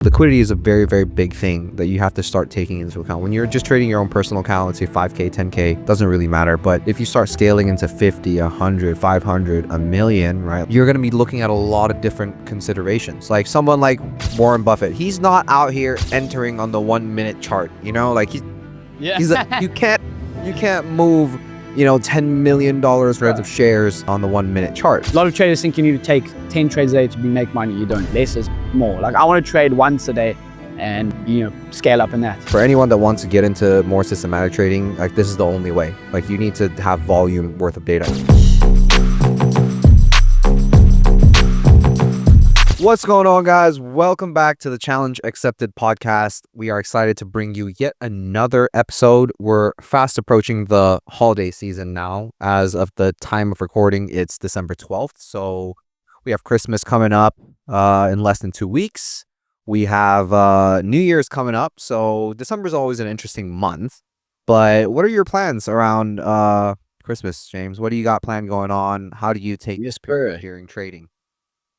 Liquidity is a very, very big thing that you have to start taking into account. When you're just trading your own personal account, let's say 5K, 10K, doesn't really matter. But if you start scaling into 50, 100, 500, a million, right, you're going to be looking at a lot of different considerations. Like someone like Warren Buffett, he's not out here entering on the 1 minute chart, like you can't move, $10 million worth of shares on the 1 minute chart. A lot of traders think you need to take 10 trades a day to make money. You don't. Less is more. Like I want to trade once a day and, scale up in that. For anyone that wants to get into more systematic trading, like this is the only way. Like you need to have volume worth of data. What's going on, guys? Welcome back to the Challenge Accepted podcast. We are excited to bring you yet another episode. We're fast approaching the holiday season now. As of the time of recording, it's December 12th. So we have Christmas coming up in less than 2 weeks. We have New Year's coming up. So December is always an interesting month. But what are your plans around Christmas, James? What do you got planned going on? How do you take this period here in trading?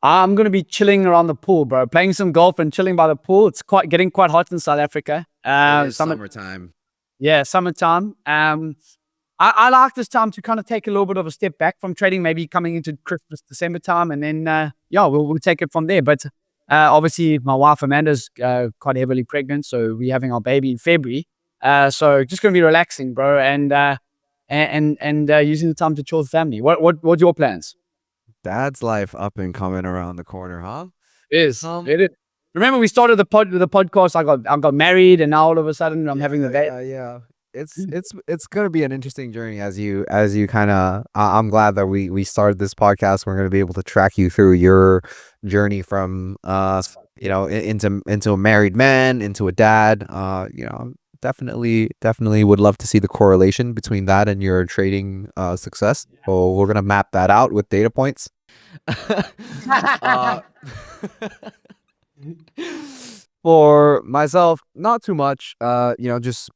I'm going to be chilling around the pool, bro. Playing some golf and chilling by the pool. It's getting quite hot in South Africa. It is summertime. Yeah, summertime. I like this time to kind of take a little bit of a step back from trading, maybe coming into Christmas, December time. And then, we'll take it from there. But obviously, my wife, Amanda's quite heavily pregnant. So we're having our baby in February. So just going to be relaxing, bro. And using the time to chill with family. What's your plans? Dad's life up and coming around the corner, huh? It is. Remember, we started the podcast. I got married, and now all of a sudden I'm having the baby. Yeah. It's gonna be an interesting journey as you kind of. I'm glad that we started this podcast. We're gonna be able to track you through your journey from into a married man, into a dad. Definitely would love to see the correlation between that and your trading success. So we're gonna map that out with data points. For myself, not too much. Just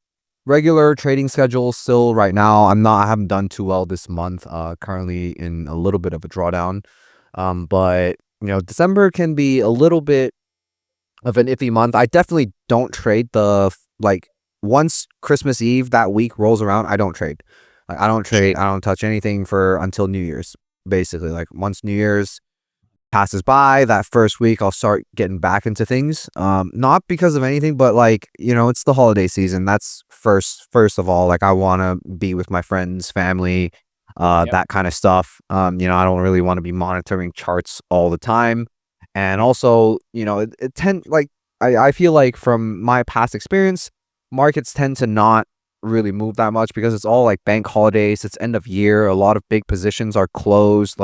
regular trading schedule still right now. I haven't done too well this month. Currently in a little bit of a drawdown. But December can be a little bit of an iffy month. I definitely don't trade once Christmas Eve that week rolls around, I don't trade. I don't touch anything until New Year's. Basically, once New Year's passes by, that first week I'll start getting back into things. Not because of anything, but it's the holiday season. That's first of all. I want to be with my friends, family, that kind of stuff. I don't really want to be monitoring charts all the time. And also, I feel like from my past experience, markets tend to not really move that much because it's all bank holidays. It's end of year. A lot of big positions are closed.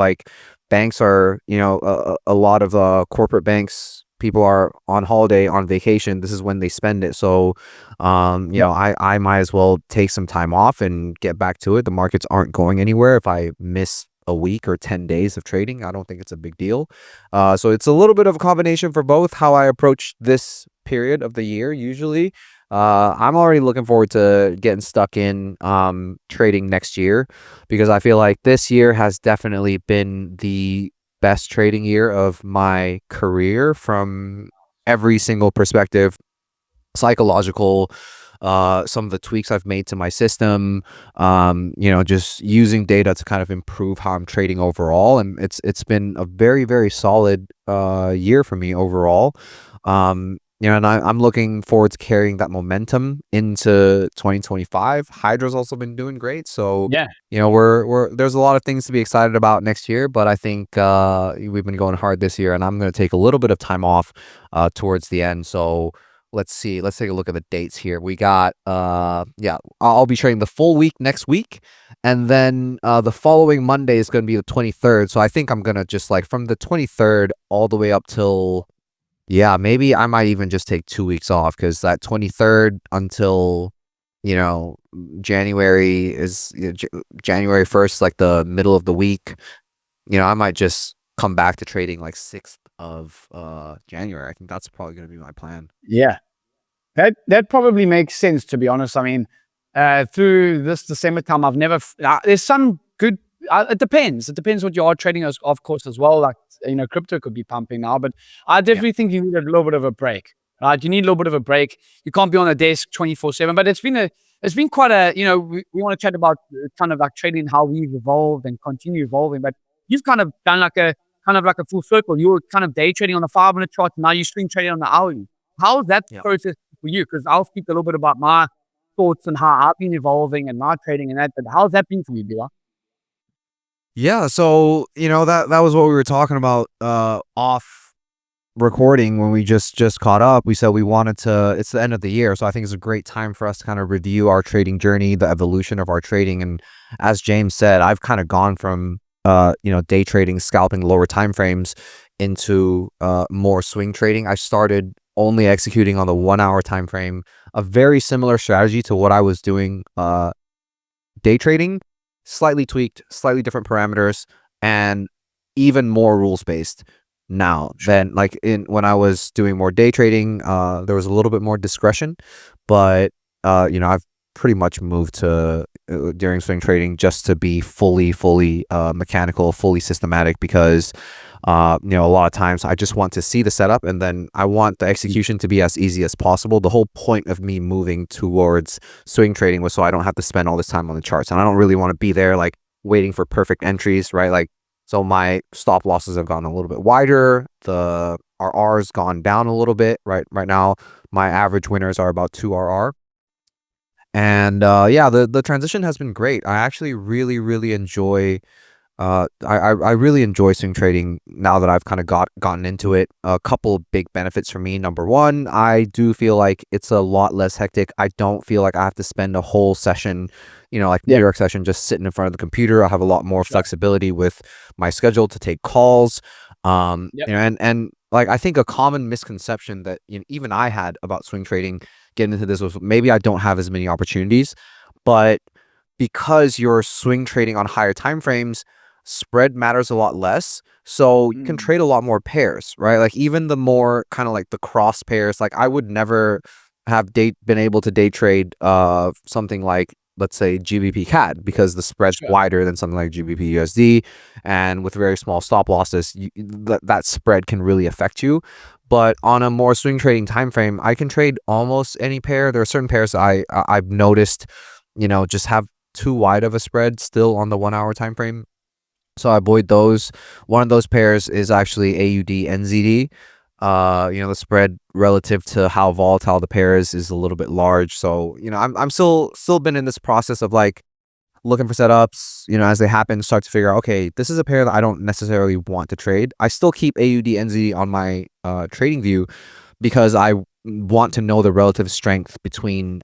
Banks are, a lot of corporate banks, people are on holiday, on vacation. This is when they spend it. So, I might as well take some time off and get back to it. The markets aren't going anywhere. If I miss a week or 10 days of trading, I don't think it's a big deal. So it's a little bit of a combination for both how I approach this period of the year usually. I'm already looking forward to getting stuck in trading next year because I feel like this year has definitely been the best trading year of my career from every single perspective. Psychological, some of the tweaks I've made to my system, just using data to kind of improve how I'm trading overall. And it's been a very, very solid year for me overall. And I'm looking forward to carrying that momentum into 2025. Hydra's also been doing great. So, there's a lot of things to be excited about next year, but I think we've been going hard this year and I'm going to take a little bit of time off towards the end. So let's see. Let's take a look at the dates here. We got, I'll be trading the full week next week. And then the following Monday is going to be the 23rd. So I think I'm going to just from the 23rd all the way up till... Yeah, maybe I might even just take 2 weeks off because that 23rd until, January is January 1st, the middle of the week. I might just come back to trading 6th of January. I think that's probably going to be my plan. Yeah, that probably makes sense, to be honest. I mean, through this December time, I've never, there's some good, it depends. It depends what you are trading, of course, as well. Crypto could be pumping now, but I definitely think you need a little bit of a break. right? You need a little bit of a break. You can't be on a desk 24/7. But it's been quite a, we want to chat about kind of like trading, how we've evolved and continue evolving. But you've kind of done like a kind of like a full circle. You were kind of day trading on the 5 minute chart. Now you're swing trading on the hourly. How's that Yeah. process for you? Because I'll speak a little bit about my thoughts and how I've been evolving and my trading and that. But how's that been for you, Bila? Yeah, so, that was what we were talking about off recording when we just caught up. We said we wanted to it's the end of the year, so I think it's a great time for us to kind of review our trading journey, the evolution of our trading. And as James said, I've kind of gone from day trading, scalping lower time frames into more swing trading. I started only executing on the 1 hour time frame, a very similar strategy to what I was doing day trading, slightly tweaked, slightly different parameters, and even more rules based now than like in when I was doing more day trading. There was a little bit more discretion, but I've pretty much moved to during swing trading just to be fully mechanical, fully systematic, because a lot of times I just want to see the setup and then I want the execution to be as easy as possible. The whole point of me moving towards swing trading was so I don't have to spend all this time on the charts, and I don't really want to be there like waiting for perfect entries, right? Like, so my stop losses have gone a little bit wider. The RR's gone down a little bit. Right now, my average winners are about 2 RR. And yeah, the transition has been great. I actually really enjoy I really enjoy swing trading now that I've kind of gotten into it. A couple of big benefits for me. Number one, I do feel like it's a lot less hectic. I don't feel like I have to spend a whole session, like New Yeah. York session, just sitting in front of the computer. I have a lot more Sure. flexibility with my schedule to take calls. Yep. And like I think a common misconception that even I had about swing trading getting into this was maybe I don't have as many opportunities, but because you're swing trading on higher time frames, spread matters a lot less. So you can Mm. trade a lot more pairs, right? Like even the more kind of like the cross pairs, like I would never have been able to day trade something like, let's say, GBP CAD, because the spread's Sure. wider than something like GBP USD, and with very small stop losses, that spread can really affect you. But on a more swing trading time frame, I can trade almost any pair. There are certain pairs I've noticed, just have too wide of a spread still on the 1 hour time frame, so I avoid those. One of those pairs is actually AUD NZD. The spread relative to how volatile the pair is a little bit large. So, I'm still been in this process of like looking for setups, as they happen, start to figure out, okay, this is a pair that I don't necessarily want to trade. I still keep AUD NZD on my trading view because I want to know the relative strength between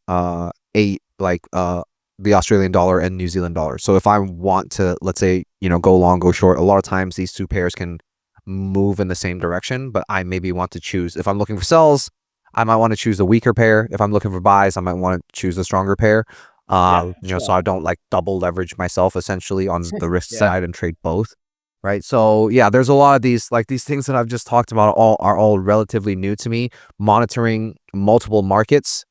the Australian dollar and New Zealand dollar. So if I want to, let's say, go long, go short, a lot of times these two pairs can move in the same direction, but I maybe want to choose, if I'm looking for sells, I might want to choose a weaker pair. If I'm looking for buys, I might want to choose a stronger pair. Yeah. So Sure. I don't like double leverage myself essentially on the risk Yeah. side and trade both. Right. So yeah, there's a lot of these things that I've just talked about are all relatively new to me. Monitoring multiple markets,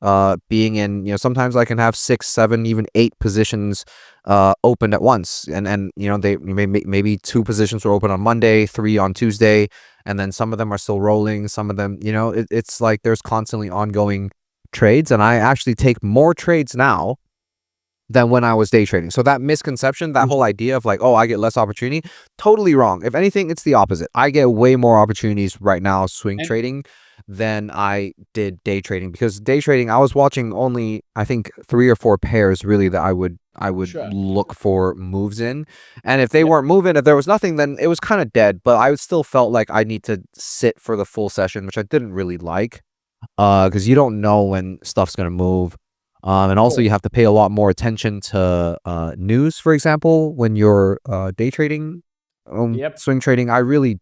being in, sometimes I can have 6, 7, even 8 positions opened at once. And they maybe 2 positions were open on Monday, 3 on Tuesday, and then some of them are still rolling. Some of them, it's like there's constantly ongoing trades, and I actually take more trades now than when I was day trading. So that misconception, that whole idea of like, oh, I get less opportunity, totally wrong. If anything, it's the opposite. I get way more opportunities right now swing And trading than I did day trading, because day trading, I was watching only, I think, 3 or 4 pairs really that I would sure. look for moves in. And if they Yep. weren't moving, if there was nothing, then it was kind of dead. But I still felt like I need to sit for the full session, which I didn't really like, because you don't know when stuff's gonna move. And Of also you course. have to pay a lot more attention to news, for example, when you're day trading. Yep. Swing trading, I really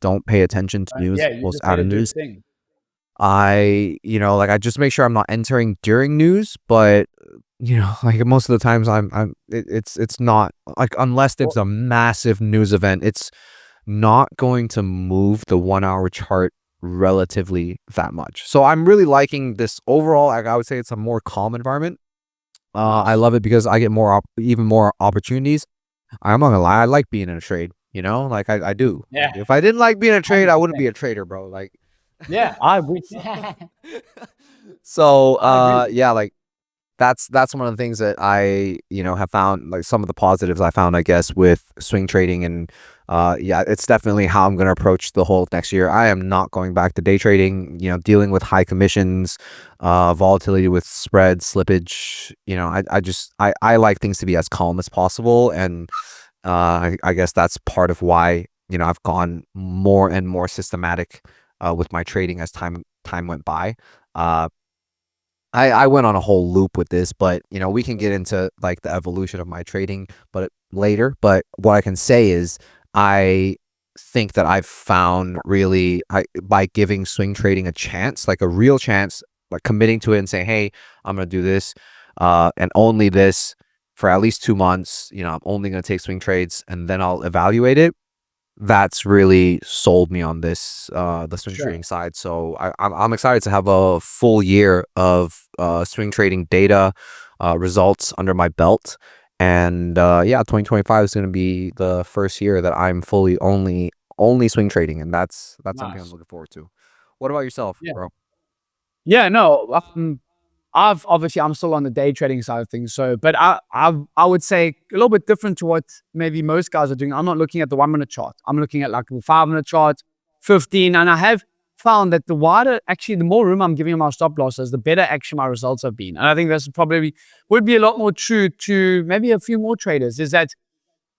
don't pay attention to news, Yeah, you most just out let of it do news. its thing. Like I just make sure I'm not entering during news, but like most of the times it's not like, unless there's Well, a massive news event, it's not going to move the 1 hour chart relatively that much. So I'm really liking this overall. Like I would say it's a more calm environment. I nice. love it because I get even more opportunities. I'm not gonna lie, I like being in a trade. Like I do. Yeah, Like if I didn't like being in a trade, I wouldn't 100%. be a trader, bro. Like Yeah, I agree. So, I agree. yeah, like that's one of the things that I, have found, like some of the positives I found, I guess, with swing trading. And yeah, it's definitely how I'm going to approach the whole next year. I am not going back to day trading, dealing with high commissions, volatility with spread, slippage. I like things to be as calm as possible. And I guess that's part of why, I've gone more and more systematic with my trading as time went by. Uh, I went on a whole loop with this, but we can get into like the evolution of my trading, but later. But what I can say is, I think that I've found really, by giving swing trading a chance, like a real chance, like committing to it and saying, hey, I'm gonna do this, and only this for at least 2 months. I'm only gonna take swing trades, and then I'll evaluate it. That's really sold me on this, the swing Sure. trading side. So I'm excited to have a full year of swing trading data, results under my belt. And yeah, 2025 is going to be the first year that I'm fully only swing trading, and that's something I'm Nice. looking forward to. What about yourself, Yeah. bro? Yeah, no, I'm still on the day trading side of things. So, but I would say a little bit different to what maybe most guys are doing. I'm not looking at the 1 minute chart. I'm looking at like the 5 minute chart, 15. And I have found that the wider, actually, the more room I'm giving my stop losses, the better actually my results have been. And I think that's probably would be a lot more true to maybe a few more traders is that,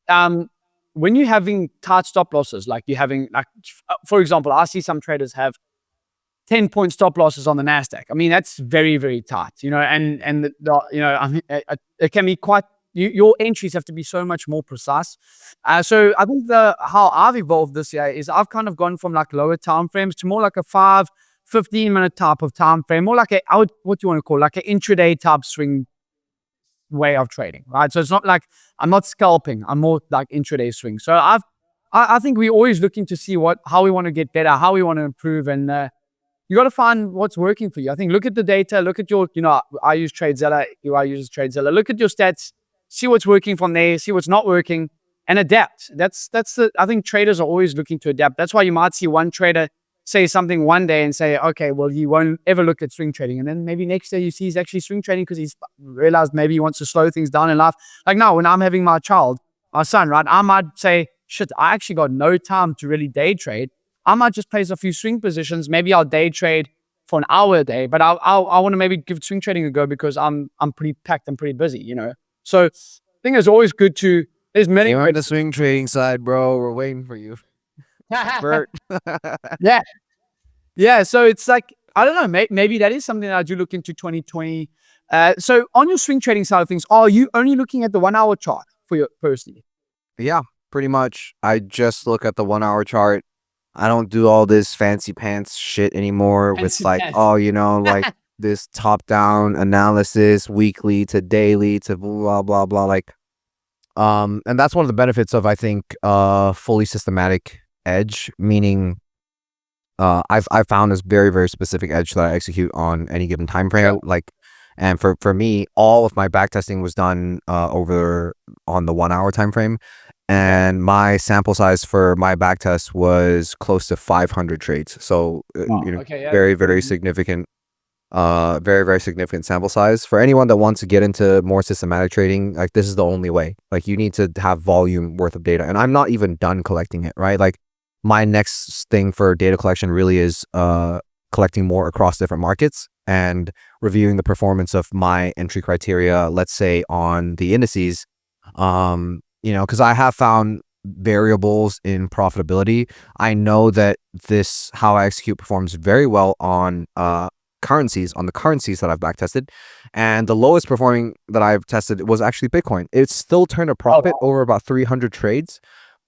um, when you're having tight stop losses, like you're having, like, for example, I see some traders have 10-point stop losses on the Nasdaq. I mean, that's very, very tight, and I mean, it can be quite. Your entries have to be so much more precise. So I think the how I've evolved this year is I've kind of gone from like lower time frames to more like a 15-minute type of time frame, more like what do you want to call, like an intraday type swing way of trading, right? So it's not like I'm not scalping. I'm more like intraday swing. So I think we're always looking to see how we want to get better, how we want to improve, and you got to find what's working for you. I think look at the data, look at your, I use TradeZilla, UI uses TradeZilla. Look at your stats, see what's working from there, see what's not working, and adapt. I think traders are always looking to adapt. That's why you might see one trader say something one day and say, okay, well, he won't ever look at swing trading. And then maybe next day you see he's actually swing trading because he's realized maybe he wants to slow things down in life. Like now, when I'm having my son, right, I might say, shit, I actually got no time to really day trade. I might just place a few swing positions. Maybe I'll day trade for an hour a day, but I want to maybe give swing trading a go because I'm pretty packed and pretty busy. So I think it's always good to. There's many. You're on the swing trading side, bro. We're waiting for you, Bert. Yeah, yeah. So it's like I don't know. Maybe that is something that I do look into 2020. So on your swing trading side of things, are you only looking at the 1 hour chart for your personally? Yeah, pretty much. I just look at the 1 hour chart. I don't do all this fancy pants shit anymore with Fancy like, pants. like this top down analysis, weekly to daily to blah blah blah. Like, and that's one of the benefits of, I think, fully systematic edge, meaning I've found this very, very specific edge that I execute on any given time frame. Sure. Like, and for me, all of my back testing was done over on the 1 hour time frame, Okay. and my sample size for my back test was close to 500 trades. So Wow. Okay. Yeah. very, very significant. Very, very significant sample size. For anyone that wants to get into more systematic trading, like this is the only way. Like you need to have volume worth of data. And I'm not even done collecting it, right? Like my next thing for data collection really is collecting more across different markets and reviewing the performance of my entry criteria, let's say on the indices. Because I have found variables in profitability. I know that this how I execute performs very well on the currencies that I've back tested, and the lowest performing that I've tested was actually Bitcoin. It still turned a Oh profit wow. over about 300 trades,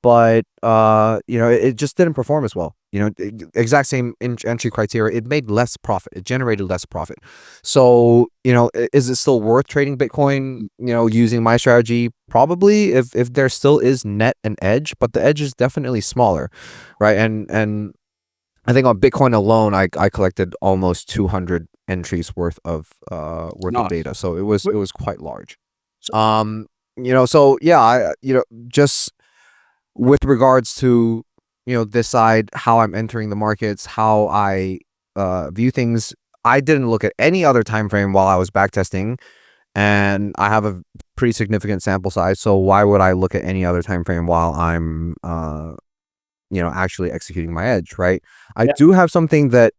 but it just didn't perform as well. Exact same entry criteria. It made less profit. It generated less profit. So, is it still worth trading Bitcoin, using my strategy? Probably, if there still is net an edge, but the edge is definitely smaller, right? And I think on Bitcoin alone, I collected almost 200 entries worth of Nice. data. So it was quite large. So, Um, so yeah, just with regards to decide how I'm entering the markets, how I view things. I didn't look at any other time frame while I was backtesting, and I have a pretty significant sample size. So why would I look at any other time frame while I'm actually executing my edge, right? I Yeah. do have something that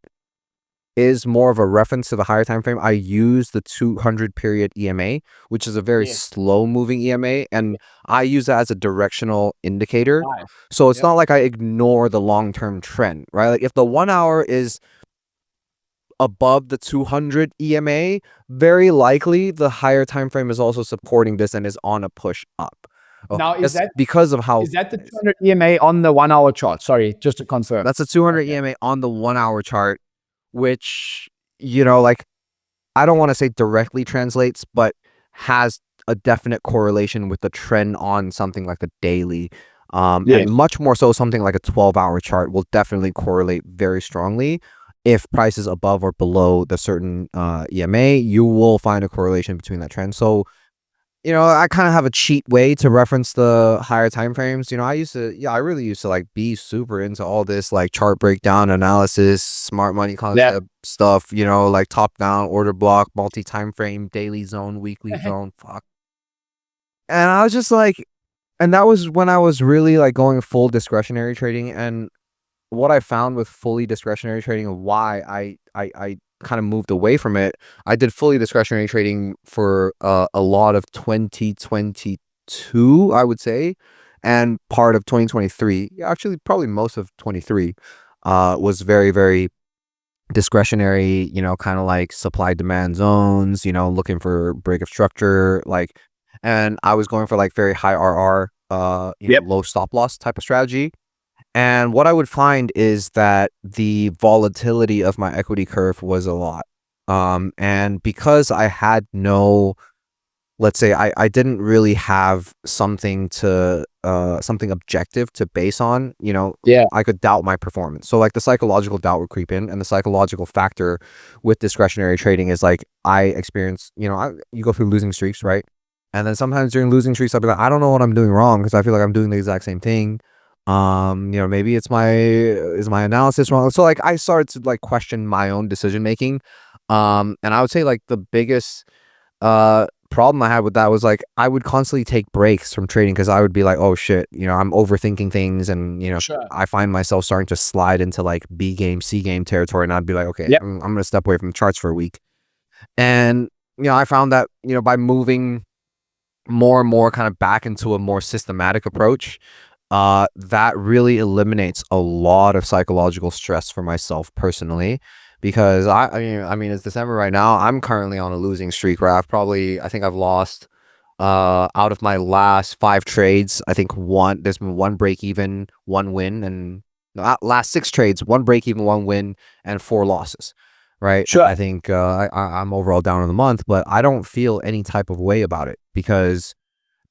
is more of a reference to the higher time frame. I use the 200 period EMA, which is a very Yeah. slow moving EMA, Yeah. and I use that as a directional indicator. Nice. So it's Yep. not like I ignore the long-term trend, right? Like if the 1 hour is above the 200 EMA, very likely the higher time frame is also supporting this and is on a push up. Okay, Now, just because of how is that the 200 EMA on the 1 hour chart? Sorry, just to confirm. that's a 200 Okay. EMA on the 1 hour chart, which like I don't want to say directly translates, but has a definite correlation with the trend on something like the daily. And Yes. much more so, something like a 12-hour chart will definitely correlate very strongly. If price is above or below the certain EMA, you will find a correlation between that trend. So I kind of have a cheat way to reference the higher time frames. I really used to like be super into all this like chart breakdown analysis, smart money Yeah. concept stuff, like top down, order block, multi time frame, daily zone, weekly zone, fuck. And I was just like, and that was when I was really like going full discretionary trading. And what I found with fully discretionary trading and why I kind of moved away from it. I did fully discretionary trading for a lot of 2022, I would say, and part of 2023. Yeah, actually, probably most of 23 was very, very discretionary, kind of like supply demand zones, looking for break of structure, like, and I was going for like very high RR, Yep. low stop loss type of strategy. And what I would find is that the volatility of my equity curve was a lot. And because I had no, let's say I didn't really have something to something objective to base on, Yeah. I could doubt my performance. So like the psychological doubt would creep in, and the psychological factor with discretionary trading is like I experience, you go through losing streaks, right? And then sometimes during losing streaks, I'll be like, I don't know what I'm doing wrong because I feel like I'm doing the exact same thing. Maybe it's my analysis wrong? So like I started to like question my own decision making. And I would say like the biggest problem I had with that was like I would constantly take breaks from trading because I would be like, oh shit, I'm overthinking things, and Sure. I find myself starting to slide into like B game, C game territory, and I'd be like, okay, Yep. I'm gonna step away from the charts for a week. And I found that by moving more and more kind of back into a more systematic approach, that really eliminates a lot of psychological stress for myself personally, because I mean it's December right now. I'm currently on a losing streak where I think I've lost out of my last 5 trades, I think there's been one break even, one win, and last 6 trades, one break even, one win, and 4 losses. Right. Sure. I think I'm overall down in the month, but I don't feel any type of way about it because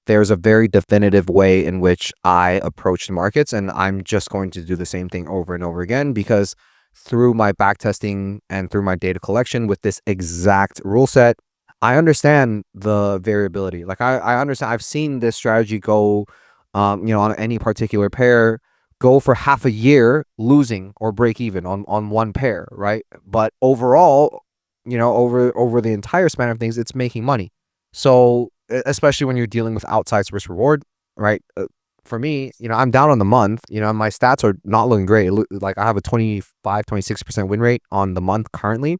there's a very definitive way in which I approach the markets, and I'm just going to do the same thing over and over again because through my back testing and through my data collection with this exact rule set, I understand the variability. Like I understand, I've seen this strategy go, on any particular pair, go for half a year losing or break even on one pair, right? But overall, over the entire span of things, it's making money. So especially when you're dealing with outsized risk reward, right? For me, I'm down on the month, my stats are not looking great. Like I have a 26% win rate on the month currently,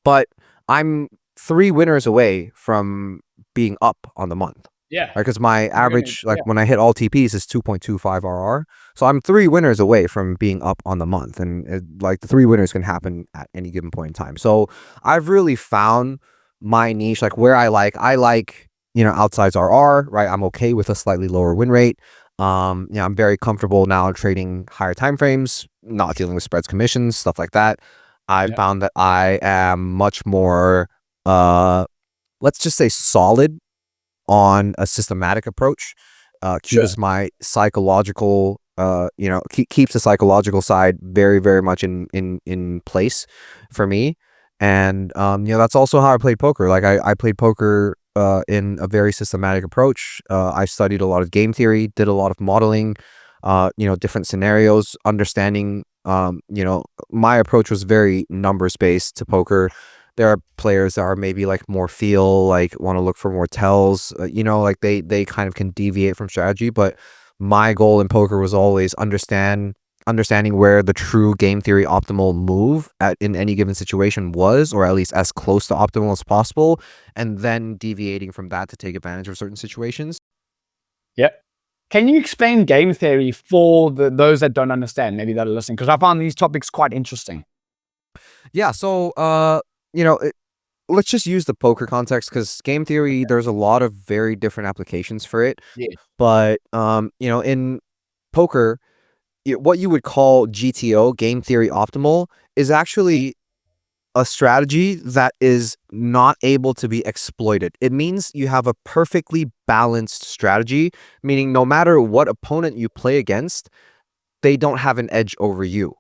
but I'm 3 winners away from being up on the month. Yeah. Right, because my Brilliant. average, like Yeah. when I hit all TPs, is 2.25 RR. So I'm 3 winners away from being up on the month, and like the 3 winners can happen at any given point in time. So I've really found my niche, like where I like, outsides RR, right? I'm okay with a slightly lower win rate. I'm very comfortable now trading higher time frames, not dealing with spreads, commissions, stuff like that. I Yeah. found that I am much more, let's just say, solid on a systematic approach. Sure. Keeps my psychological, keeps the psychological side very, very much in place for me. And that's also how I played poker. Like I played poker in a very systematic approach. I studied a lot of game theory, did a lot of modeling. different scenarios, understanding, my approach was very numbers based to poker. There are players that are maybe like more feel, like want to look for more tells, like they kind of can deviate from strategy. But my goal in poker was always understanding where the true game theory optimal move in any given situation was, or at least as close to optimal as possible, and then deviating from that to take advantage of certain situations. Yeah. Can you explain game theory for those that don't understand, maybe that are listening? Because I found these topics quite interesting. Yeah, so let's just use the poker context, because game theory, there's a lot of very different applications for it. Yeah. But in poker, what you would call GTO, game theory optimal, is actually a strategy that is not able to be exploited. It means you have a perfectly balanced strategy, meaning no matter what opponent you play against, they don't have an edge over you,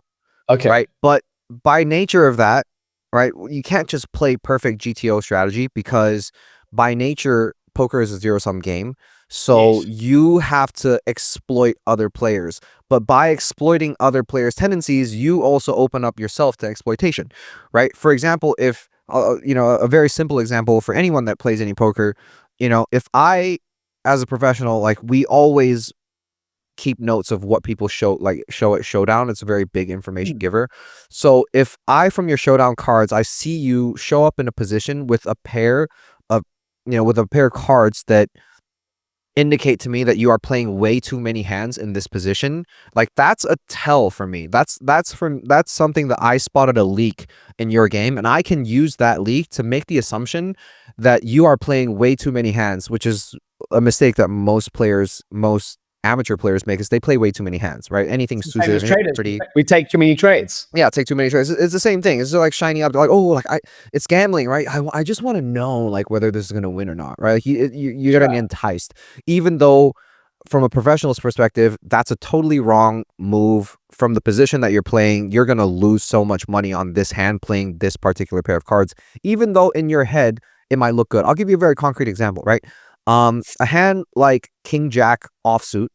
Okay. right? But by nature of that, right, you can't just play perfect GTO strategy, because by nature, poker is a zero-sum game. So Yes. you have to exploit other players. But by exploiting other players' tendencies, you also open up yourself to exploitation, right? For example, if, a very simple example for anyone that plays any poker, if I, as a professional, like, we always keep notes of what people show at showdown. It's a very big information Mm. giver. So if I, from your showdown cards, I see you show up in a position with a pair of, with a pair of cards that indicate to me that you are playing way too many hands in this position, like, that's a tell for me. That's something that I spotted a leak in your game, and I can use that leak to make the assumption that you are playing way too many hands, which is a mistake that most amateur players make, is they play way too many hands, right? Anything It's the same suited as or traders. pretty. We take too many trades. Yeah, take too many trades. It's the same thing. It's just like shiny up, like, oh, like, it's gambling, right? I just want to know, like, whether this is gonna win or not, right? Like, you're Sure. getting enticed, even though from a professional's perspective, that's a totally wrong move. From the position that you're playing, you're gonna lose so much money on this hand playing this particular pair of cards, even though in your head it might look good. I'll give you a very concrete example, right? A hand like King Jack offsuit,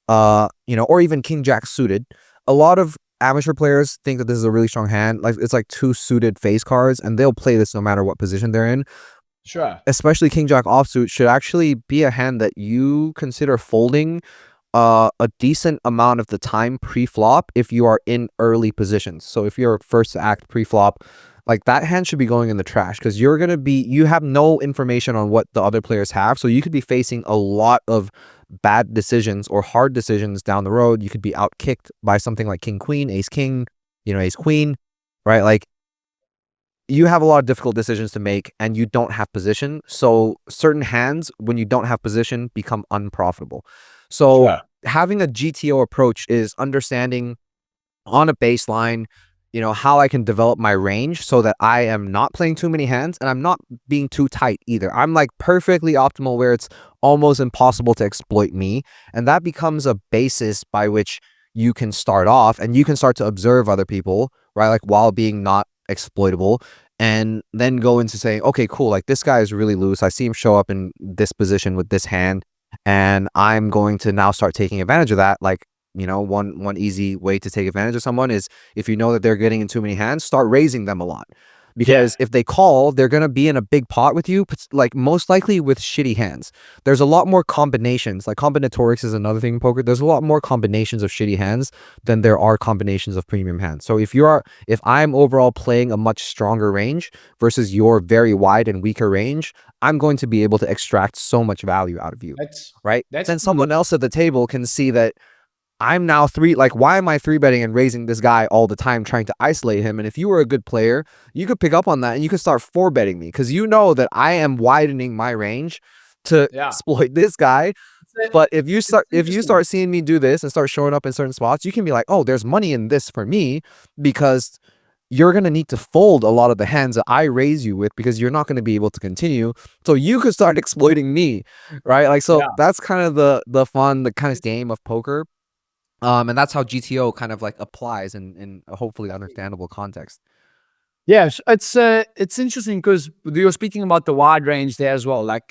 or even King Jack suited. A lot of amateur players think that this is a really strong hand. Like, it's like two suited face cards, and they'll play this no matter what position they're in. Sure. Especially King Jack offsuit should actually be a hand that you consider folding a decent amount of the time pre-flop if you are in early positions. So if you're first to act pre-flop, like, that hand should be going in the trash, because you have no information on what the other players have. So you could be facing a lot of bad decisions or hard decisions down the road. You could be outkicked by something like King Queen, Ace King, Ace Queen, right? Like, you have a lot of difficult decisions to make, and you don't have position. So certain hands, when you don't have position, become unprofitable. So Sure. having a GTO approach is understanding on a baseline, how I can develop my range so that I am not playing too many hands and I'm not being too tight either. I'm like perfectly optimal where it's almost impossible to exploit me. And that becomes a basis by which you can start off, and you can start to observe other people, right? Like, while being not exploitable, and then go into saying, okay, cool. Like, this guy is really loose. I see him show up in this position with this hand, and I'm going to now start taking advantage of that. Like, one easy way to take advantage of someone is, if you know that they're getting in too many hands, start raising them a lot. Yeah. Because if they call, they're going to be in a big pot with you, like, most likely with shitty hands. There's a lot more combinations. Like, combinatorics is another thing in poker. There's a lot more combinations of shitty hands than there are combinations of premium hands. So if I'm overall playing a much stronger range versus your very wide and weaker range, I'm going to be able to extract so much value out of you, That's right? that's Then someone else at the table can see that I'm now why am I three betting and raising this guy all the time, trying to isolate him? And if you were a good player, you could pick up on that and you could start four betting me, because you know that I am widening my range to yeah. exploit this guy. But if you It's start interesting. seeing me do this and start showing up in certain spots, you can be like, oh, there's money in this for me, because you're going to need to fold a lot of the hands that I raise you with, because you're not going to be able to continue. So you could start exploiting me, right? Like, so Yeah. that's kind of the fun, the kind of game of poker. And that's how GTO kind of like applies in a hopefully understandable context. Yeah, it's interesting because you're speaking about the wide range there as well. Like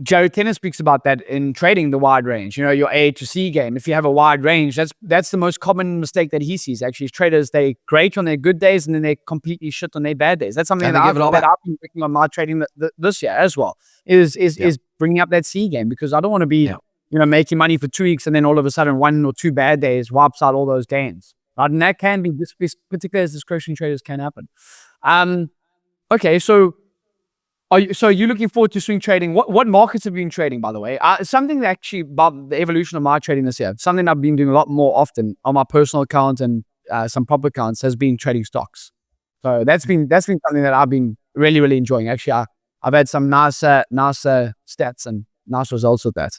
Jared Tenner speaks about that in trading the wide range, your A to C game. If you have a wide range, that's the most common mistake that he sees. Actually, traders, they great on their good days and then they completely shit on their bad days. That's something And that they give it all I've back. been working on my trading this year as well. Is Yeah. bringing up that C game, because I don't want to be Yeah. making money for 2 weeks and then all of a sudden 1 or 2 bad days wipes out all those gains. Right? And that can be, particularly as discretionary traders, can happen. Okay, so you're looking forward to swing trading? What markets have you been trading, by the way? Something that actually about the evolution of my trading this year, something I've been doing a lot more often on my personal account and some public accounts, has been trading stocks. So that's been something that I've been really, really enjoying. Actually, I've had some nice stats and nice results with that.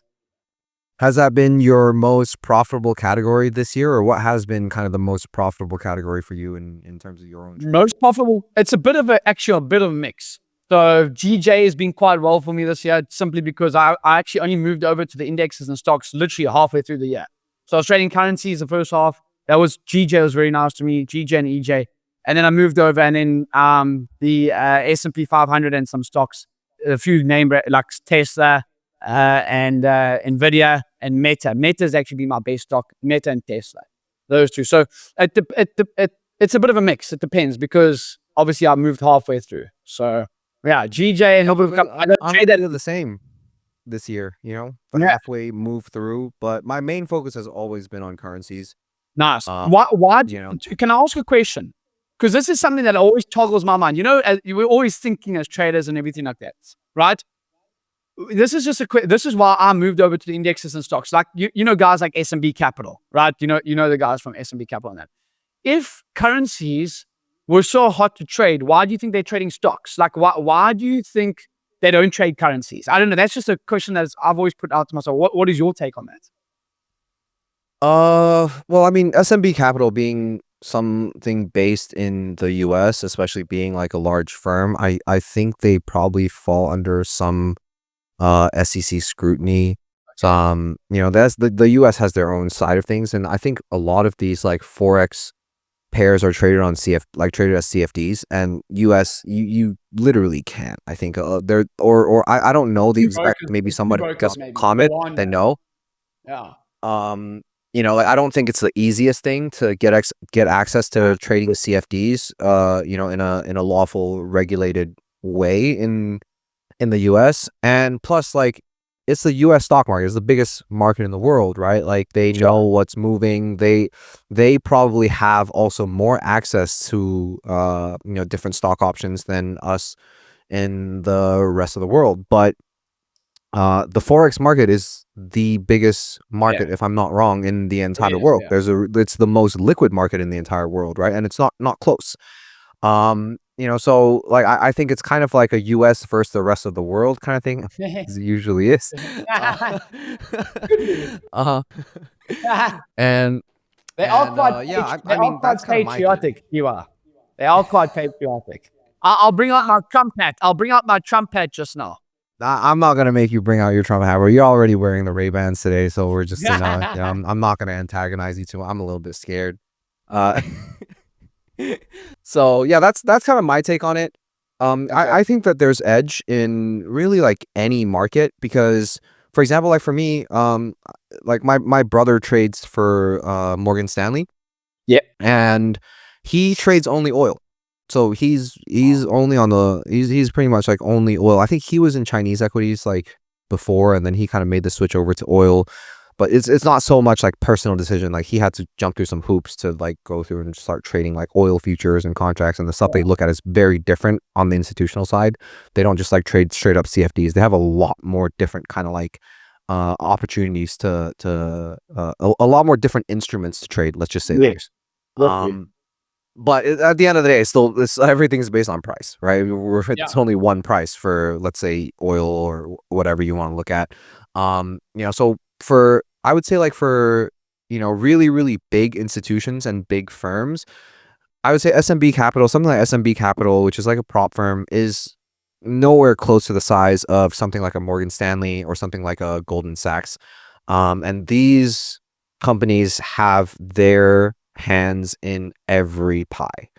Has that been your most profitable category this year, or what has been kind of the most profitable category for you in terms of your own trading? Most profitable. It's a bit of a bit of a mix. So GJ has been quite well for me this year, simply because I actually only moved over to the indexes and stocks literally halfway through the year. So I was trading currencies the first half. That was GJ was very nice to me, GJ and EJ. And then I moved over, and then the S&P 500 and some stocks, a few like Tesla and Nvidia and Meta. Meta has actually been my best stock, Meta and Tesla, those two. So it's a bit of a mix. It depends, because obviously I moved halfway through. So yeah, GJ and I don't I'm trade that. the same this year, the Yeah, halfway move through, but my main focus has always been on currencies. nice. Uh, Why? you know, Can I ask a question? Because this is something that always toggles my mind. We're always thinking as traders and everything like that, right? This is just this is why I moved over to the indexes and stocks. Like guys like S&B Capital, right? The guys from S&B Capital and that. If currencies were so hot to trade, why do you think they're trading stocks? Like, why do you think they don't trade currencies? I don't know. That's just a question that I've always put out to myself. What is your take on that? well, I mean, SMB Capital being something based in the US, especially being like a large firm, I think they probably fall under some SEC scrutiny. That's the US has their own side of things, and I think a lot of these like Forex pairs are traded on traded as CFDs, and US you literally can't. I think there or I don't know the Two exact, brokers, maybe two somebody brokers just maybe. comment Go on. they know. Yeah. Like, I don't think it's the easiest thing to get access to trading CFDs, in a lawful regulated way in the US. And plus, like, it's the US stock market. It's the biggest market in the world, right? Like, they know what's moving. They probably have also more access to different stock options than us in the rest of the world. But the Forex market is the biggest market, if I'm not wrong, in the entire world. Yeah. It's the most liquid market in the entire world, right? And it's not close. So like I think it's kind of like a US versus the rest of the world kind of thing. As it usually is. Uh, and They are quite yeah, they I are mean quite that's kind of my take. patriotic. You are. They are quite patriotic. I'll bring out my Trump hat. I'll bring out my Trump hat just now. I'm not gonna make you bring out your Trump hat. You're already wearing the Ray-Bans today, so we're just I'm not gonna antagonize you too. I'm a little bit scared. Uh, so yeah, that's kind of my take on it. I think that there's edge in really like any market because, for example, like for me, like my brother trades for Morgan Stanley. Yep. And he trades only oil. So he's only on he's pretty much like only oil. I think he was in Chinese equities like before, and then he kind of made the switch over to oil. But it's not so much like personal decision. Like he had to jump through some hoops to like go through and start trading like oil futures and contracts, and the stuff they look at is very different on the institutional side. They don't just like trade straight up CFDs. They have a lot more different kind of like opportunities to a lot more different instruments to trade. Let's just say Yes. but at the end of the day, everything's based on price, right? It's only one price for, let's say, oil or whatever you want to look at. So I would say like for, really, really big institutions and big firms, I would say SMB Capital, something like SMB Capital, which is like a prop firm, is nowhere close to the size of something like a Morgan Stanley or something like a Goldman Sachs. And these companies have their hands in every pie,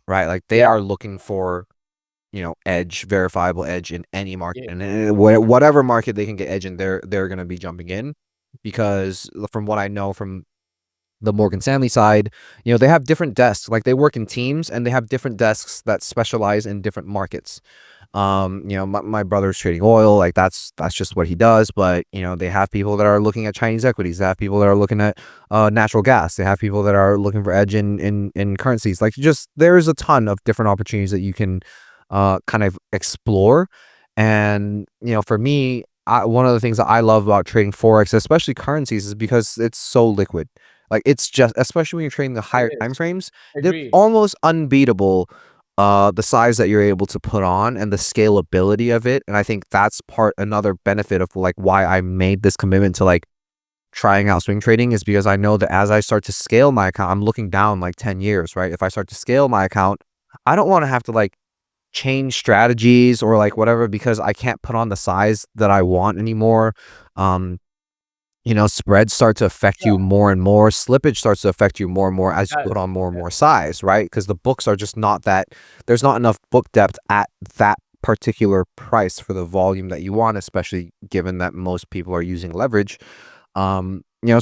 right? Like they are looking for, edge, verifiable edge in any market, Yeah. and whatever market they can get edge in, they're going to be jumping in, because from what I know from the Morgan Stanley side, they have different desks. Like, they work in teams, and they have different desks that specialize in different markets. My brother's trading oil, like that's just what he does. But they have people that are looking at Chinese equities. They have people that are looking at natural gas. They have people that are looking for edge in currencies. Like, just there's a ton of different opportunities that you can kind of explore. And for me, one of the things that I love about trading forex, especially currencies, is because it's so liquid. Like, it's just, especially when you're trading the higher time Yes. frames, they're Agree. almost unbeatable, the size that you're able to put on and the scalability of it. And I think that's another benefit of like why I made this commitment to like trying out swing trading, is because I know that as I start to scale my account, I'm looking down like 10 years, right? If I start to scale my account, I don't want to have to like change strategies or like whatever, because I can't put on the size that I want anymore. Um, spreads start to affect Yeah. you more and more. Slippage starts to affect you more and more as you Yes. put on more and Yeah. more size, right? Because the books are just not that, there's not enough book depth at that particular price for the volume that you want, especially given that most people are using leverage. So Yeah.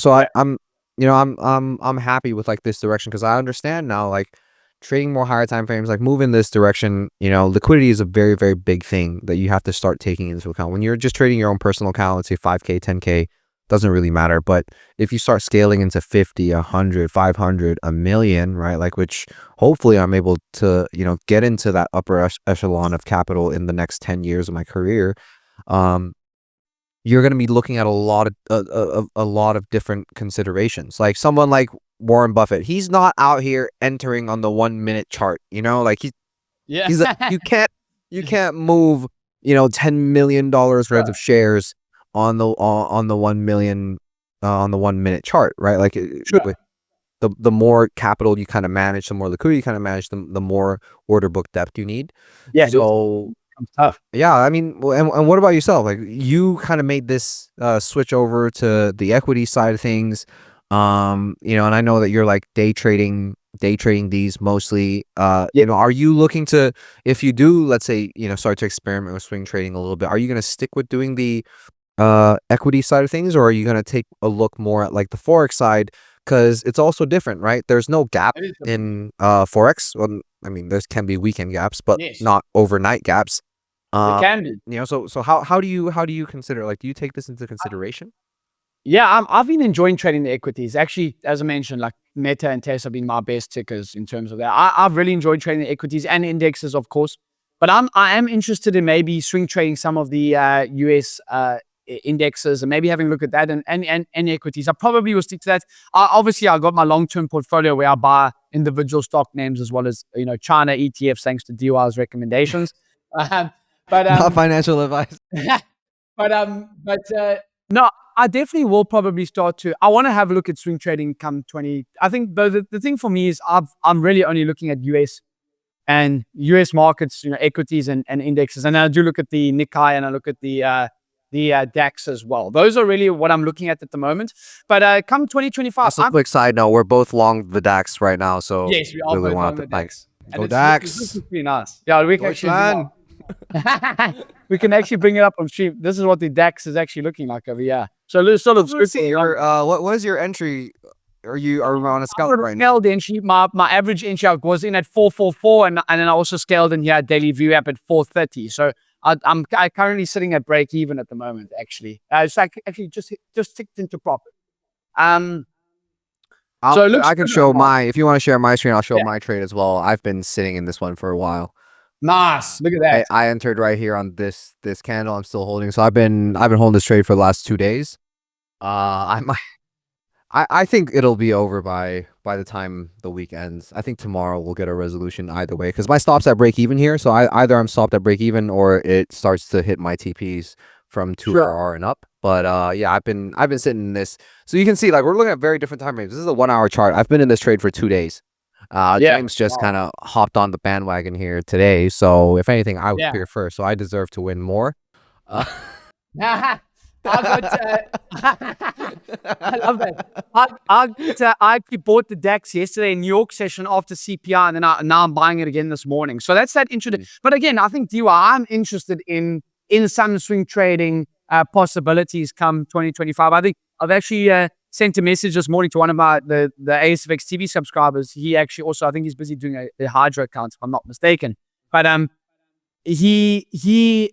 I'm happy with like this direction, because I understand now, like trading more higher time frames, like move in this direction. Liquidity is a very, very big thing that you have to start taking into account when you're just trading your own personal account. Let's say 5K, 10K, doesn't really matter. But if you start scaling into 50, 100, 500, a million, right? Like, which hopefully I'm able to, get into that upper echelon of capital in the next 10 years of my career. Um, you're going to be looking at a lot of different considerations. Like someone like Warren Buffett, he's not out here entering on the 1 minute chart. Like Yeah. you can't move $10 million worth of shares on the 1 million on the 1 minute chart, right? Like, Sure. with the more capital you kind of manage, the more liquidity you kind of manage, the more order book depth you need. Yeah. It So becomes tough. yeah, I mean, well, and what about yourself? Like, you kind of made this switch over to the equity side of things, and I know that you're like day trading these mostly. Yeah. Are you looking to, if you do, let's say, start to experiment with swing trading a little bit, are you going to stick with doing the equity side of things, or are you going to take a look more at like the forex side? Because it's also different, right? There's no gap It is different. in forex. Well, I mean, there can be weekend gaps, but Yes. not overnight gaps. It Um, can be. so how do you consider, like, do you take this into consideration? Yeah, I've been enjoying trading the equities. Actually, as I mentioned, like Meta and Tesla have been my best tickers in terms of that. I've really enjoyed trading the equities and indexes, of course. But I am interested in maybe swing trading some of the US indexes and maybe having a look at that and equities. I probably will stick to that. Obviously, I got my long term portfolio where I buy individual stock names as well as China ETFs, thanks to DY's recommendations. Um, but Not financial advice. but no, I definitely will probably start to. I want to have a look at swing trading come 20. I think the thing for me is I'm really only looking at US markets, equities and indexes, and I do look at the Nikkei and I look at the DAX as well. Those are really what I'm looking at the moment. But come 2025, Just a quick side note, we're both long the DAX right now, so yes, we are really both want on to the like DAX, and go it's DAX, looking pretty nice. Yeah, we can actually bring Deutschland. we can actually bring it up on stream. This is what the DAX is actually looking like over here. So let's sort of Let's see your what is your entry? Are you on a scalp right now? scaled entry. My average entry out was in at 444, and then I also scaled in here at daily view app at 430. So I'm currently sitting at break even at the moment. Actually, it's actually just ticked into profit. So it looks I can good show right now. my, if you want to share my screen, I'll show Yeah. my trade as well. I've been sitting in this one for a while. Nice. Look at I, that. I entered right here on this candle. I'm still holding. So I've been holding this trade for the last 2 days. I might I think it'll be over by the time the week ends. I think tomorrow we'll get a resolution either way, because my stop's at break even here. So either I'm stopped at break even or it starts to hit my TPs from 2RR and up. But yeah, I've been sitting in this. So you can see, like, we're looking at very different time frames. This is a 1 hour chart. I've been in this trade for 2 days. Yeah. James just kind of hopped on the bandwagon here today. So if anything, I was Yeah. here first. So I deserve to win more. Uh, I got, I love that. I actually bought the DAX yesterday in New York session after CPI, and then now I'm buying it again this morning. So that's that interesting. But again, I think DY, I'm interested in some swing trading possibilities come 2025. I think I've actually sent a message this morning to one of the ASFX TV subscribers. He actually also, I think he's busy doing a Hydra account, if I'm not mistaken. But he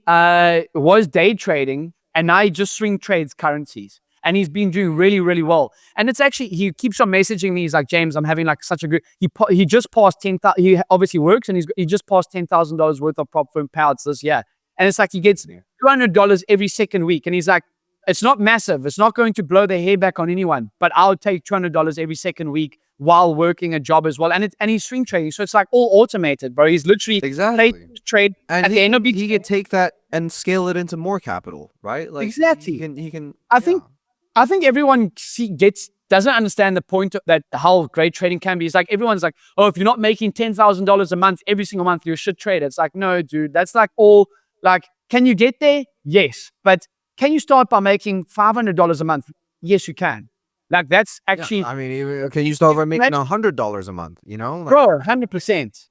was day trading, and now he just swing trades currencies, and he's been doing really, really well. And it's actually, he keeps on messaging me. He's like, James, I'm having like such a good, he just passed 10,000, he obviously works, and he just passed $10,000 worth of prop firm payouts this year. And it's like he gets $200 every second week. And he's like, it's not massive. It's not going to blow their hair back on anyone, but I'll take $200 every second week while working a job as well. And he's swing trading. So it's like all automated, bro. He's literally Exactly. trade And at the end of he could take that and scale it into more capital, right? Like exactly. He can. I think everyone doesn't understand the point of that, how great trading can be. It's like everyone's like, oh, if you're not making $10,000 a month every single month, you're a shit trader. It's like, no, dude, that's like all like, can you get there? Yes. But can you start by making $500 a month? Yes, you can. Like that's actually. I mean, even, can you start by making $100 a month? You know, like, bro, 100%.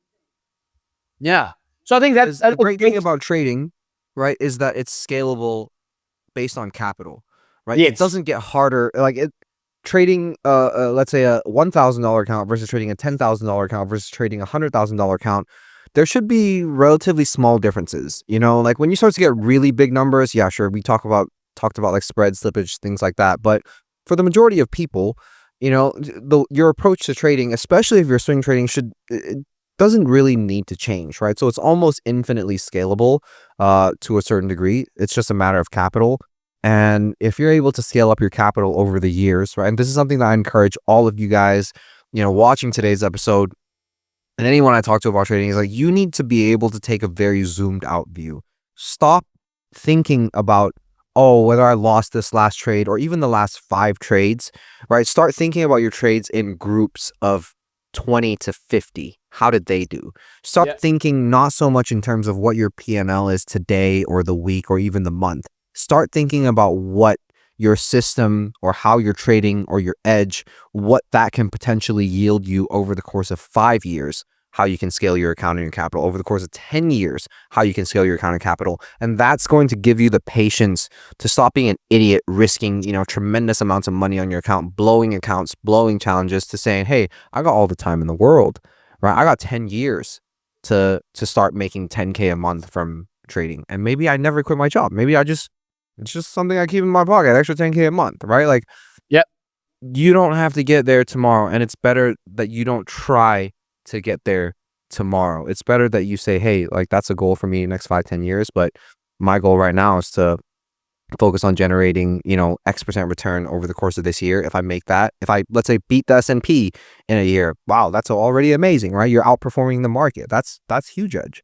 Yeah. So I think that's the great thing about trading, right, is that it's scalable based on capital, right? Yes. It doesn't get harder. Like trading, let's say a $1,000 account versus trading a $10,000 account versus trading a $100,000 account. There should be relatively small differences, you know, like when you start to get really big numbers, yeah, sure. We talked about like spread slippage, things like that. But for the majority of people, you know, your approach to trading, especially if you're swing trading, it doesn't really need to change, right? So it's almost infinitely scalable to a certain degree. It's just a matter of capital. And if you're able to scale up your capital over the years, right? And this is something that I encourage all of you guys, you know, watching today's episode, and anyone I talk to about trading is like, you need to be able to take a very zoomed out view. Stop thinking about, oh, whether I lost this last trade or even the last 5 trades, right? Start thinking about your trades in groups of 20 to 50. How did they do? Start thinking not so much in terms of what your P&L is today or the week or even the month. Start thinking about what your system or how you're trading or your edge, what that can potentially yield you over the course of 5 years, how you can scale your account and your capital over the course of 10 years, how you can scale your account and capital. And that's going to give you the patience to stop being an idiot, risking, you know, tremendous amounts of money on your account, blowing accounts, blowing challenges, to saying, hey, I got all the time in the world, right? I got 10 years to start making 10K a month from trading. And maybe I never quit my job. Maybe it's just something I keep in my pocket, extra 10K a month, right? Like, you don't have to get there tomorrow. And it's better that you don't try to get there tomorrow. It's better that you say, hey, like, that's a goal for me next 5-10 years. But my goal right now is to focus on generating, you know, X% return over the course of this year. If I make that, if I, let's say, beat the S&P in a year, wow, that's already amazing, right? You're outperforming the market. That's huge edge.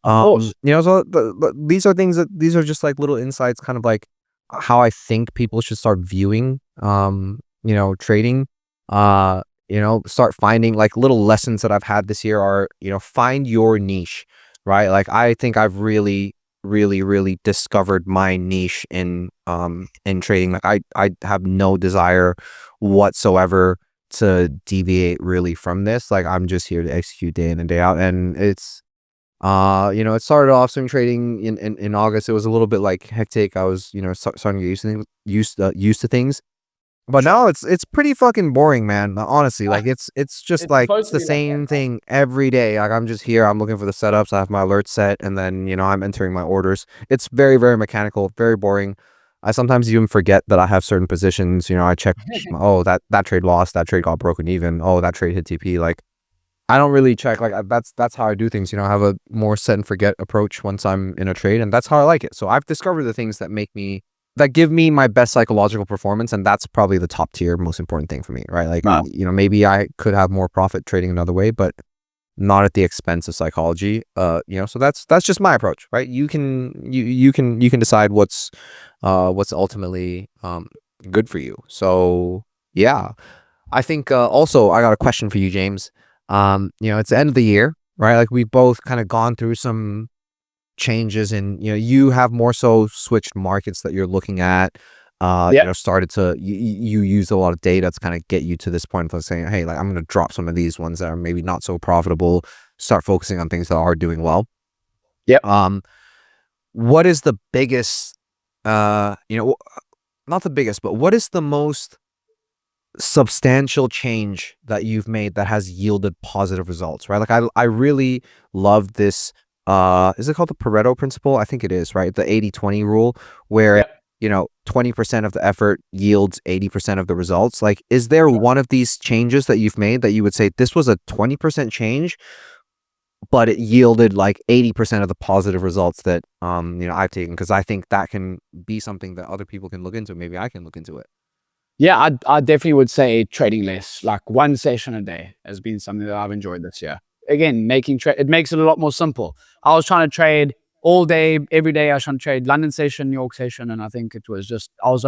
You know, so these are things these are just like little insights, kind of like how I think people should start viewing, you know, trading. You know, start finding like little lessons that I've had this year are, you know, find your niche, right? Like I think I've really discovered my niche in trading. Like I have no desire whatsoever to deviate really from this. Like I'm just here to execute day in and day out. And it's you know, it started off swing trading in August. It was a little bit like hectic. I was, you know, starting to get used to things. But now it's pretty fucking boring, man. Honestly, like it's just like it's the same thing every day. Like I'm just here, I'm looking for the setups, I have my alerts set, and then, you know, I'm entering my orders. It's very mechanical, very boring. I sometimes even forget that I have certain positions. You know, I check, oh, that trade lost, that trade got broken even, oh, that trade hit TP. Like I don't really check. Like that's how I do things. You know, I have a more set and forget approach once I'm in a trade, and that's how I like it. So I've discovered the things that give me my best psychological performance, and that's probably the top tier, most important thing for me, right? Like, you know, maybe I could have more profit trading another way, but not at the expense of psychology. You know, so that's just my approach, right? You can decide what's ultimately good for you. So yeah, I think also I got a question for you, James. You know, it's the end of the year, right? Like we've both kind of gone through some changes in, you have more so switched markets that you're looking at, Yeah. started to, you use a lot of data to kind of get you to this point of saying, hey, like, I'm going to drop some of these ones that are maybe not so profitable, start focusing on things that are doing well. Yep. What is the biggest, not the biggest, but what is the most substantial change that you've made that has yielded positive results, right? Like I really love this, is it called the Pareto principle? I think it is, right? The 80-20 rule, where, Yep. 20% of the effort yields 80% of the results. Like, is there one of these changes that you've made that you would say this was a 20% change, but it yielded like 80% of the positive results that, I've taken? Because I think that can be something that other people can look into. Maybe I can look into it. Yeah, I definitely would say trading less, like one session a day has been something that I've enjoyed this year. Again, it makes it a lot more simple. I was trying to trade all day, every day. I was trying to trade London session, New York session, and I think it was just I was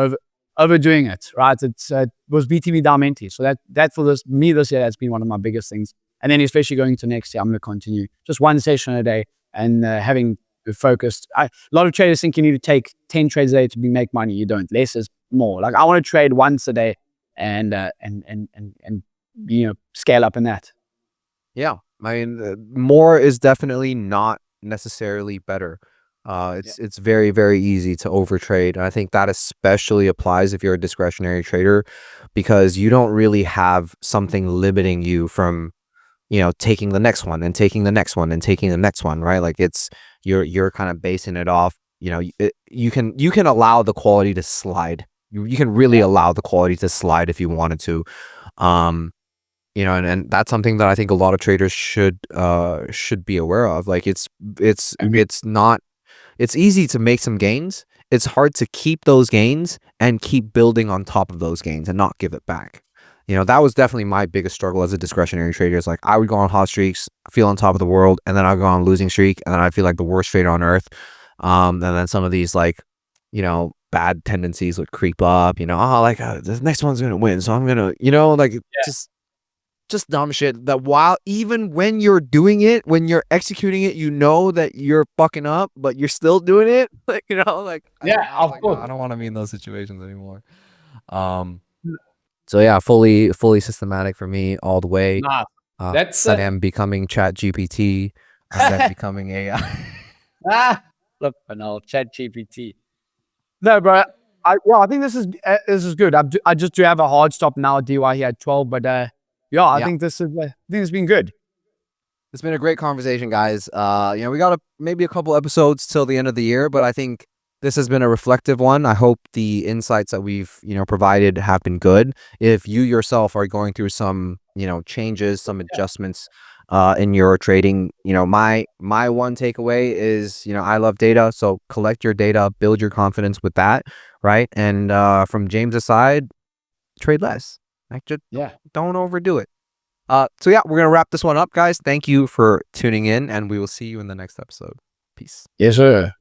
overdoing it. Right, it was beating me down mentally. So that for me this year, that's been one of my biggest things. And then especially going to next year, I'm going to continue just one session a day and having focused. A lot of traders think you need to take 10 trades a day to make money. You don't. Less is more. Like, I want to trade once a day and scale up in that. Yeah, I mean, more is definitely not necessarily better. Yeah. It's very, very easy to overtrade. And I think that especially applies if you're a discretionary trader, because you don't really have something limiting you from, taking the next one and taking the next one and taking the next one, right? Like, you're kind of basing it off, you can allow the quality to slide. You can really Yeah. allow the quality to slide if you wanted to. Um, and that's something that I think a lot of traders should be aware of. Like, Agree. it's easy to make some gains. It's hard to keep those gains and keep building on top of those gains and not give it back. That was definitely my biggest struggle as a discretionary trader. Is like, I would go on hot streaks, feel on top of the world, and then I'd go on losing streak, and then I feel like the worst trader on earth. And then some of these, like, bad tendencies would creep up. Like, this next one's gonna win, so I'm gonna, like, Yeah. just dumb shit that, while even when you're doing it, when you're executing it, that you're fucking up, but you're still doing it. Like, like, Yeah, I was of like, no, course. I don't want to be in those situations anymore. So yeah, fully systematic for me all the way. Nah, that's I am becoming Chat GPT. I am becoming AI. look, no, Chat GPT. No, bro. I think this is good. I just do have a hard stop now at DY here at 12, but yeah, I Yeah. think it's been good. It's been a great conversation, guys. We got maybe a couple episodes till the end of the year, but I think this has been a reflective one. I hope the insights that we've, provided have been good. If you yourself are going through some, changes, some adjustments in your trading, my one takeaway is, I love data. So collect your data, build your confidence with that, right? And from James's side, trade less. Like, just Yeah. don't overdo it. So yeah, we're gonna wrap this one up, guys. Thank you for tuning in, and we will see you in the next episode. Peace. Yes, sir.